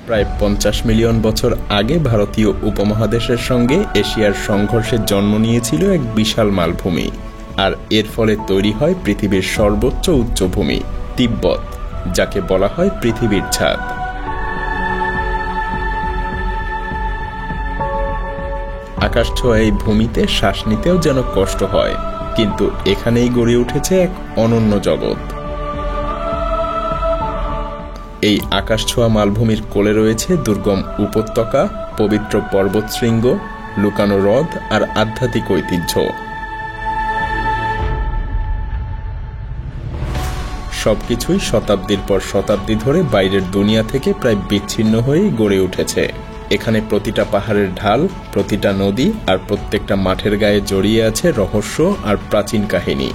প্রায় 50 মিলিয়ন বছর আগে ভারতীয় উপমহাদেশের সঙ্গে এশিয়ার সংঘর্ষে জন্ম নিয়েছিল এক বিশাল মালভূমি, আর এর ফলে তৈরি হয় পৃথিবীর সর্বোচ্চ উচ্চভূমি তিব্বত, যাকে বলা হয় পৃথিবীর ছাদ। আকাশছোঁয়া এই ভূমিতে শ্বাস নিতেও যেন কষ্ট হয়, কিন্তু এখানেই গড়ে উঠেছে এক অনন্য জগৎ। এই আকাশছোঁয়া মালভূমির কোলে রয়েছে দুর্গম উপত্যকা, পবিত্র পর্বতশৃঙ্গ, লুকানো হ্রদ আর আধ্যাত্মিক ঐতিহ্য। সবকিছুই শতাব্দীর পর শতাব্দী ধরে বাইরের দুনিয়া থেকে প্রায় বিচ্ছিন্ন হয়েই গড়ে উঠেছে। এখানে প্রতিটা পাহাড়ের ঢাল, প্রতিটা নদী আর প্রত্যেকটা মাঠের গায়ে জড়িয়ে আছে রহস্য আর প্রাচীন কাহিনী।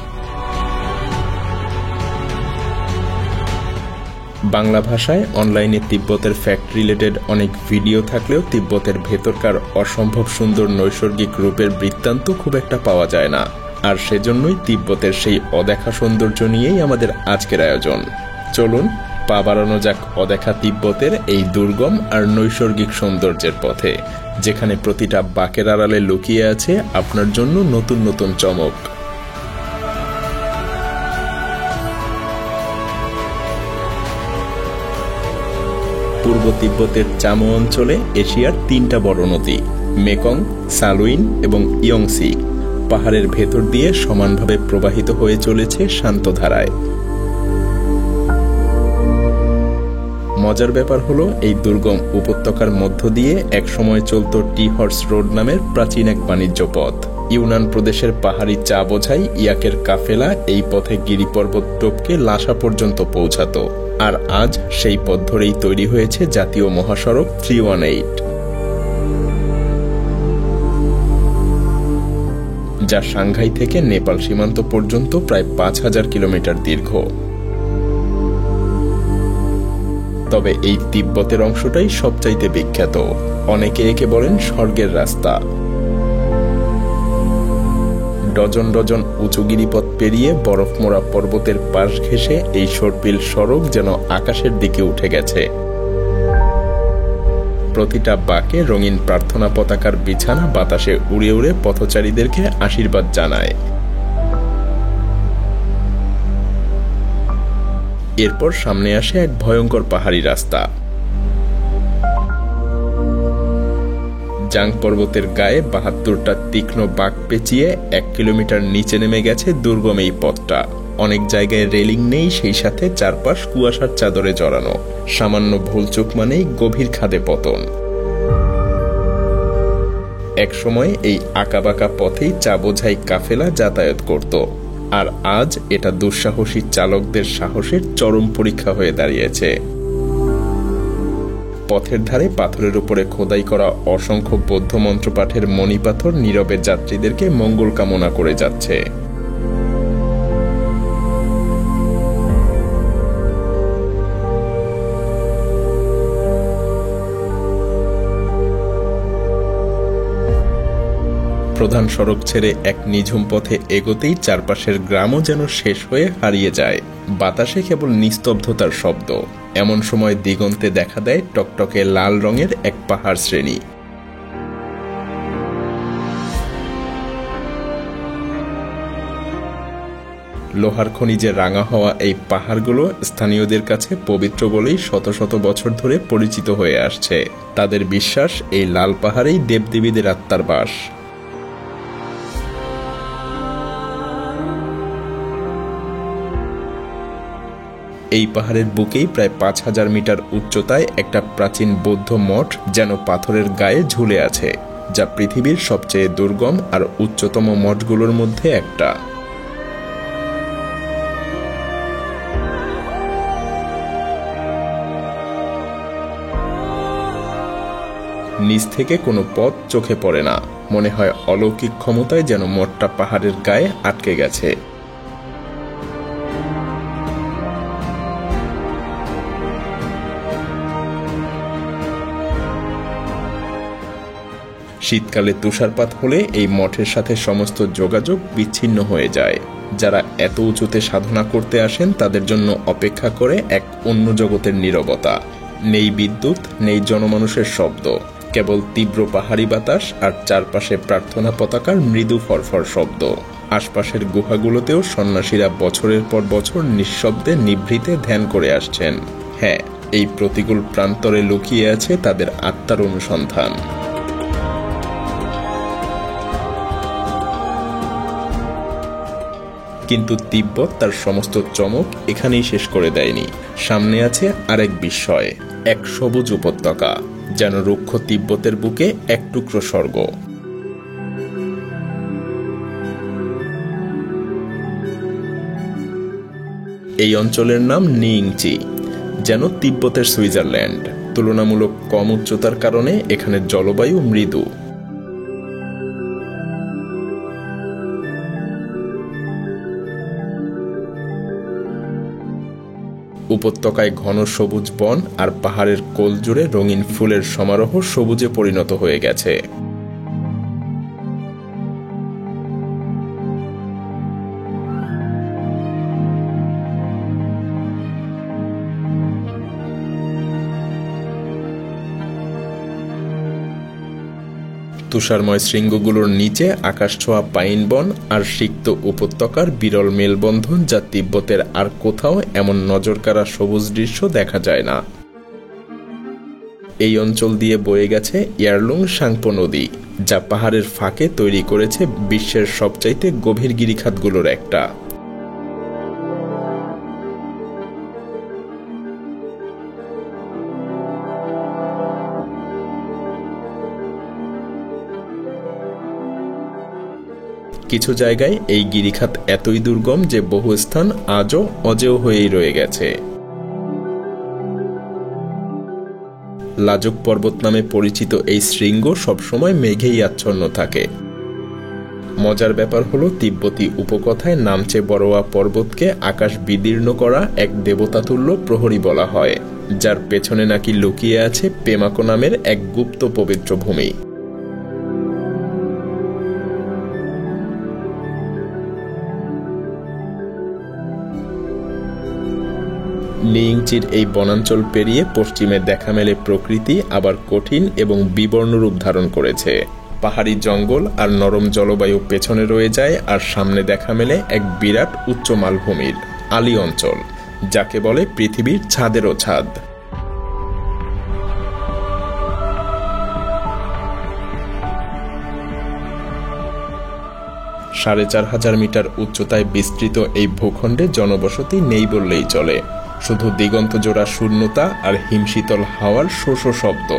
বাংলা ভাষায় অনলাইনে তিব্বতের ফ্যাক্ট রিলেটেড অনেক ভিডিও থাকলেও তিব্বতের ভেতরকার অসম্ভব সুন্দর নৈসর্গিক রূপের বৃত্তান্ত খুব একটা পাওয়া যায় না, আর সেজন্যই তিব্বতের সেই অদেখা সৌন্দর্য নিয়েই আমাদের আজকের আয়োজন। চলুন পা বাড়ানো যাক অদেখা তিব্বতের এই দুর্গম আর নৈসর্গিক সৌন্দর্যের পথে, যেখানে প্রতিটা বাঁকের আড়ালে লুকিয়ে আছে আপনার জন্য নতুন নতুন চমক। পূর্ব তিব্বতের চামো অঞ্চলে এশিয়ার 3টা বড় নদী মেকং, সালুইন এবং ইয়ংসি পাহাড়ের ভেতর দিয়ে সমানভাবে প্রবাহিত হয়ে চলেছে শান্ত ধারায়। মজার ব্যাপার হলো, এই দুর্গম উপত্যকার মধ্য দিয়ে একসময় চলত টি হর্স রোড নামের প্রাচীন এক বাণিজ্য পথ। ইউনান প্রদেশের পাহাড়ি চা বোঝাই ইয়াকের কাফেলা এই পথে গিরিপর্বত টপকে লাসা পর্যন্ত পৌঁছাত, আর আজ সেই পথ ধরেই তৈরি হয়েছে জাতীয় মহাসড়ক 318, যা সাংঘাই থেকে নেপাল সীমান্ত পর্যন্ত প্রায় 5000 কিলোমিটার দীর্ঘ। তবে এই তিব্বতের অংশটাই সবচাইতে বিখ্যাত। অনেকে একে বলেন স্বর্গের রাস্তা। ডজন ডজন উঁচু গিরিপথ পেরিয়ে বরফ মোড়া পর্বতের পাশ ঘেঁষে এই সর্পিল সড়ক যেন আকাশের দিকে উঠে গেছে। প্রতিটা বাঁকে রঙিন প্রার্থনা পতাকার বিছানা বাতাসে উড়ে উড়ে পথচারীদেরকে আশীর্বাদ জানায়। এরপর সামনে আসে এক ভয়ঙ্কর পাহাড়ি রাস্তা। জাং পর্বতের গায়ে 72টা তীক্ষ্ণ বাঁক পেঁচিয়ে 1 কিলোমিটার নিচে নেমে গেছে দুর্গম এই পথটা। অনেক জায়গায় রেলিং নেই, সেই সাথে চারপাশ কুয়াশার চাদরে জড়ানো। সামান্য ভুলচুক মানেই গভীর খাদে পতন। এক সময় এই আঁকাবাঁকা পথেই চা বোঝাই কাফেলা যাতায়াত করত, আর আজ এটা দুঃসাহসী চালকদের সাহসের চরম পরীক্ষা হয়ে দাঁড়িয়েছে। পথের ধারে পাথরের উপরে খোদাই করা অসংখ্য বৌদ্ধ মন্ত্রপাঠের মণিপাথর নীরবে যাত্রীদেরকে মঙ্গল কামনা করে যাচ্ছে। প্রধান সড়ক ছেড়ে এক নিঝুম পথে এগোতেই চারপাশের গ্রামও যেন শেষ হয়ে হারিয়ে যায়। বাতাসে কেবল নিস্তব্ধতার শব্দ। এমন সময় দিগন্তে দেখা দেয় টকটকে লাল রঙের এক পাহাড় শ্রেণী। লোহার খনিজে রাঙা হওয়া এই পাহাড়গুলো স্থানীয়দের কাছে পবিত্র বলেই শত শত বছর ধরে পরিচিত হয়ে আসছে। তাদের বিশ্বাস, এই লাল পাহাড়েই দেবদেবীদের আত্মার বাস। এই পাহাড়ের বুকেই প্রায় 5000 মিটার উচ্চতায় একটা প্রাচীন বৌদ্ধ মঠ যেন পাথরের গায়ে ঝুলে আছে, যা পৃথিবীর সবচেয়ে দুর্গম আর উচ্চতম মঠগুলোর মধ্যে একটা। নিচ থেকে কোনো পথ চোখে পড়ে না, মনে হয় অলৌকিক ক্ষমতায় যেন মঠটা পাহাড়ের গায়ে আটকে গেছে। শীতকালে তুষারপাত হলে এই মঠের সাথে সমস্ত যোগাযোগ বিচ্ছিন্ন হয়ে যায়। যারা এত উঁচুতে সাধনা করতে আসেন তাদের জন্য অপেক্ষা করে এক অন্য জগতের নীরবতা। নেই বিদ্যুৎ, নেই জনমানুষের শব্দ, কেবল তীব্র পাহাড়ি বাতাস আর চারপাশে প্রার্থনা পতাকার মৃদু ফরফর শব্দ। আশপাশের গুহাগুলোতেও সন্ন্যাসীরা বছরের পর বছর নিঃশব্দে নিভৃতে ধ্যান করে আসছেন। হ্যাঁ, এই প্রতিকূল প্রান্তরে লুকিয়ে আছে তাদের আত্মার অনুসন্ধান। কিন্তু তিব্বত তার সমস্ত চমক এখানেই শেষ করে দেয়নি। সামনে আছে আরেক বিস্ময়, এক সবুজ উপত্যকা, যেন রুক্ষ তিব্বতের বুকে এক টুকরো স্বর্গ। এই অঞ্চলের নাম নিইংচি, যেন তিব্বতের সুইজারল্যান্ড। তুলনামূলক কম উচ্চতার কারণে এখানে জলবায়ু মৃদু। উপত্যকায় ঘন সবুজ বন আর পাহাড়ের কোল জুড়ে রঙিন ফুলের সমারোহ সবুজে পরিণত হয়ে গেছে। তুষারময় শৃঙ্গগুলোর নিচে আকাশছোঁয়া পাইন বন আর সিক্ত উপত্যকার বিরল মেলবন্ধন, যা তিব্বতের আর কোথাও এমন নজরকাড়া সবুজ দৃশ্য দেখা যায় না। এই অঞ্চল দিয়ে বয়ে গেছে ইয়ারলুং সাংপো নদী, যা পাহাড়ের ফাঁকে তৈরি করেছে বিশ্বের সবচাইতে গভীর গিরিখাতগুলোর একটা। কিছু জায়গায় এই গিরিখাত এতই দুর্গম যে বহু স্থান আজও অজেয় হয়েই রয়ে গেছে। লাজুক পর্বত নামে পরিচিত এই শৃঙ্গ সবসময় মেঘেই আচ্ছন্ন থাকে। মজার ব্যাপার হলো, তিব্বতী উপকথায় নামচে বড়োয়া পর্বতকে আকাশ বিদীর্ণ করা এক দেবতাতুল্য প্রহরী বলা হয়, যার পেছনে নাকি লুকিয়ে আছে পেমাকো নামের এক গুপ্ত পবিত্র ভূমি। নিইংচির এই বনাঞ্চল পেরিয়ে পশ্চিমে দেখা মেলে প্রকৃতি আবার কঠিন এবং বিবর্ণ রূপ ধারণ করেছে। পাহাড়ি জঙ্গল আর নরম জলবায়ু পেছনে রয়ে যায়, আর সামনে দেখা মেলে এক বিরাট উচ্চ মালভূমির আলি অঞ্চল, যাকে বলে পৃথিবীর ছাদেরও ছাদ। 4500 মিটার উচ্চতায় বিস্তৃত এই ভূখণ্ডে জনবসতি নেই বললেই চলে। শুধু দিগন্ত জোড়া শূন্যতা আর হিমশীতল হাওয়ার শোষ শব্দ।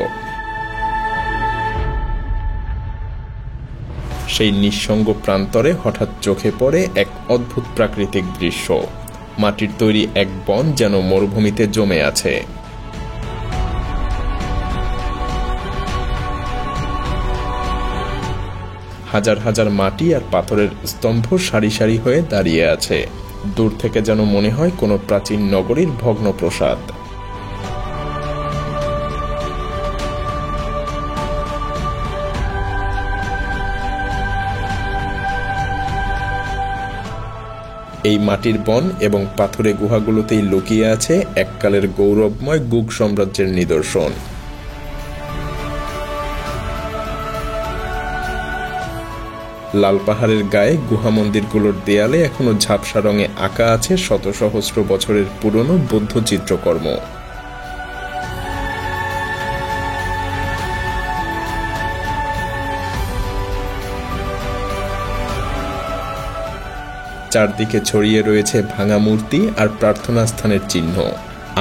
সেই নিঃসঙ্গ প্রান্তরে হঠাৎ চোখে পড়ে এক অদ্ভুত প্রাকৃতিক দৃশ্য। মাটির তৈরি এক বন যেন মরুভূমিতে জমে আছে। হাজার হাজার মাটি আর পাথরের স্তম্ভ সারি সারি হয়ে দাঁড়িয়ে আছে। দূর থেকে যেন মনে হয় কোনো প্রাচীন নগরীর ভগ্ন প্রাসাদ। এই মাটির বন এবং পাথুরে গুহাগুলোতেই লুকিয়ে আছে এককালের গৌরবময় গুগ সাম্রাজ্যের নিদর্শন। লাল পাহাড়ের গায়ে গুহা মন্দিরগুলোর দেয়ালে এখনো ঝাপসা রঙে আঁকা আছে শত সহস্র বছরের পুরনো বৌদ্ধ চিত্রকর্ম। চারদিকে ছড়িয়ে রয়েছে ভাঙা মূর্তি আর প্রার্থনা স্থানের চিহ্ন।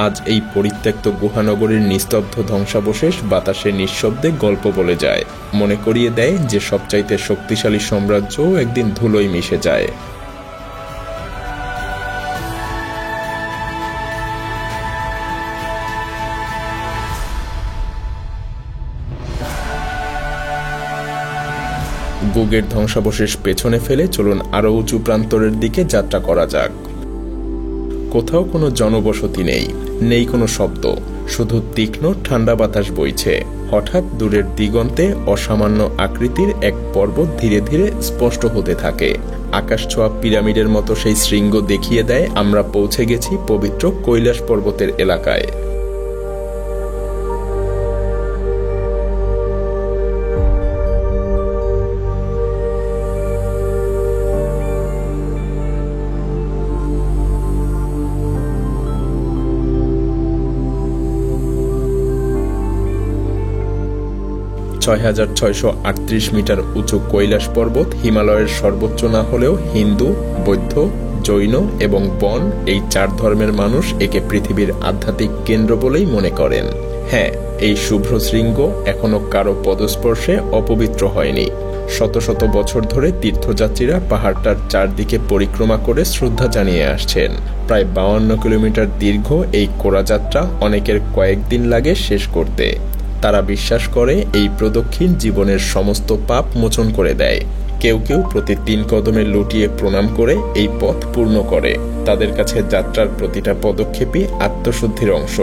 আজ এই পরিত্যক্ত গুহানগরীর নিস্তব্ধ ধ্বংসাবশেষ বাতাসে নিঃশব্দে গল্প বলে যায়, মনে করিয়ে দেয় যে সবচাইতে শক্তিশালী সাম্রাজ্যও একদিন ধুলোয় মিশে যায়। গুগের ধ্বংসাবশেষ পেছনে ফেলে চলুন আরো উঁচু প্রান্তরের দিকে যাত্রা করা যাক। কোথাও কোনো জনবসতি নেই, নেই কোনো শব্দ, শুধু তীক্ষ্ণ ঠান্ডা বাতাস বইছে। হঠাৎ দূরের দিগন্তে অসামান্য আকৃতির এক পর্বত ধীরে ধীরে স্পষ্ট হতে থাকে। আকাশ ছোঁয়া পিরামিডের মতো সেই শৃঙ্গ দেখিয়ে দেয় আমরা পৌঁছে গেছি পবিত্র কৈলাস পর্বতের এলাকায়। ৬,৬৩৮ মিটার উঁচু কৈলাস পর্বত হিমালয়ের সর্বোচ্চ না হলেও হিন্দু, বৌদ্ধ, জৈন এবং বন এই 4 ধর্মের মানুষ একে পৃথিবীর আধ্যাত্মিক কেন্দ্র বলেই মনে করেন। হ্যাঁ, এই শুভ্র শৃঙ্গ এখনো কারো পদস্পর্শে অপবিত্র হয়নি। শত শত বছর ধরে তীর্থযাত্রীরা পাহাড়টার চারদিকে পরিক্রমা করে শ্রদ্ধা জানিয়ে আসছেন। প্রায় 52 কিলোমিটার দীর্ঘ এই কোড়াযাত্রা অনেকের কয়েকদিন লাগে শেষ করতে। তারা বিশ্বাস করে এই প্রদক্ষিণ জীবনের সমস্ত পাপ মোচন করে দেয়। কেউ কেউ প্রতি 3 কদমে লুটিয়ে প্রণাম করে এই পথ পূর্ণ করে। তাদের কাছে যাত্রার প্রতিটা পদক্ষেপই আত্মশুদ্ধির অংশ।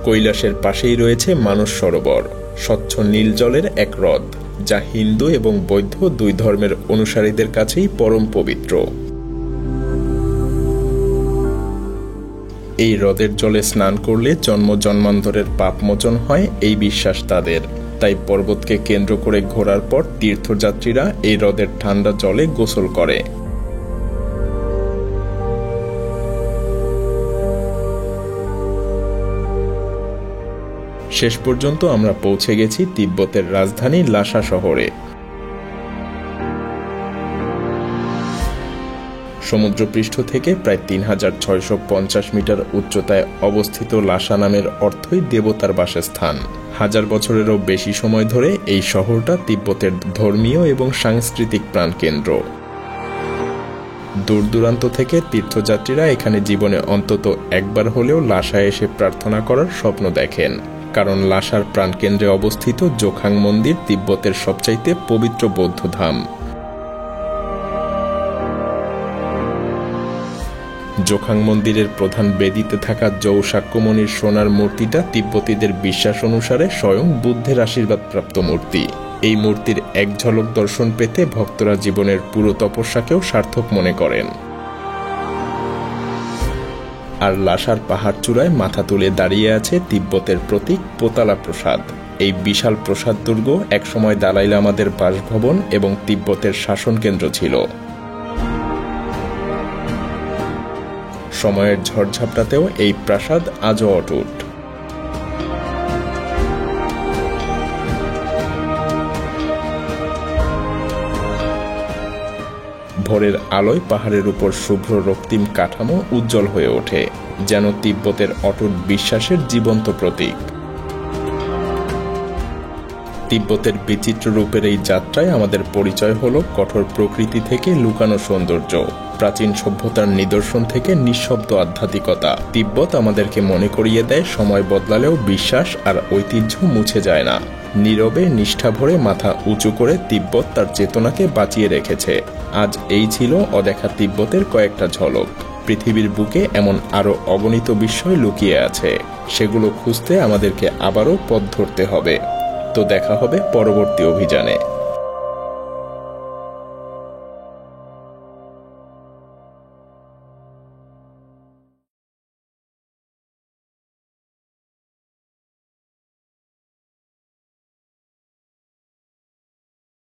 কৈলাসের পাশেই রয়েছে মানস সরোবর, স্বচ্ছ নীল জলের এক হ্রদ, যা হিন্দু এবং বৌদ্ধ 2 ধর্মের অনুসারীদের কাছেই পরম পবিত্র। এই হ্রদের জলে স্নান করলে জন্ম জন্মান্তরের পাপ মোচন হয় এই বিশ্বাস তাদের। তাই পর্বতকে কেন্দ্র করে ঘোরার পর তীর্থযাত্রীরা এই হ্রদের ঠান্ডা জলে গোসল করে। শেষ পর্যন্ত আমরা পৌঁছে গেছি তিব্বতের রাজধানী লাসা শহরে। সমুদ্রপৃষ্ঠ থেকে প্রায় ৩,৬৫০ মিটার উচ্চতায় অবস্থিত লাসা নামের অর্থই দেবতার বাসস্থান। 1000 বছরেরও বেশি সময় ধরে এই শহরটা তিব্বতের ধর্মীয় এবং সাংস্কৃতিক প্রাণকেন্দ্র। দূর দূরান্ত থেকে তীর্থযাত্রীরা এখানে জীবনে অন্তত একবার হলেও লাসায় এসে প্রার্থনা করার স্বপ্ন দেখেন, কারণ লাসার প্রাণকেন্দ্রে অবস্থিত জোখাং মন্দির তিব্বতের সবচাইতে পবিত্র বৌদ্ধধাম। জোখাং মন্দিরের প্রধান বেদিতে থাকা জৌ শাক্যমণির সোনার মূর্তিটা তিব্বতীদের বিশ্বাস অনুসারে স্বয়ং বুদ্ধের আশীর্বাদপ্রাপ্ত মূর্তি। এই মূর্তির এক ঝলক দর্শন পেতে ভক্তরা জীবনের পুরো তপস্যাকেও সার্থক মনে করেন। আর লাসার পাহাড় চূড়ায় মাথা তুলে দাঁড়িয়ে আছে তিব্বতের প্রতীক পোতালা প্রসাদ। এই বিশাল প্রসাদ দুর্গ একসময় দালাই লামাদের বাসভবন এবং তিব্বতের শাসন কেন্দ্র ছিল। সময়ের ঝড়ঝাপটাতেও এই প্রাসাদ আজও অটুট। ভোরের আলোয় পাহাড়ের উপর শুভ্র রক্তিম কাঠামো উজ্জ্বল হয়ে ওঠে, যেন তিব্বতের অটুট বিশ্বাসের জীবন্ত প্রতীক। তিব্বতের বিচিত্র রূপের এই যাত্রায় আমাদের পরিচয় হলো কঠোর প্রকৃতি থেকে লুকানো সৌন্দর্য, প্রাচীন সভ্যতার নিদর্শন থেকে নিঃশব্দ আধ্যাত্মিকতা। তিব্বত আমাদেরকে মনে করিয়ে দেয় সময় বদলালেও বিশ্বাস আর ঐতিহ্য মুছে যায় না। নীরবে নিষ্ঠা ভরে মাথা উঁচু করে তিব্বত তার চেতনাকে বাঁচিয়ে রেখেছে। আজ এই ছিল অদেখা তিব্বতের কয়েকটা ঝলক। পৃথিবীর বুকে এমন আরো অগণিত বিষয় লুকিয়ে আছে, সেগুলো খুঁজতে আমাদেরকে আবারও পথ ধরতে হবে। তো দেখা হবে পরবর্তী অভিযানে।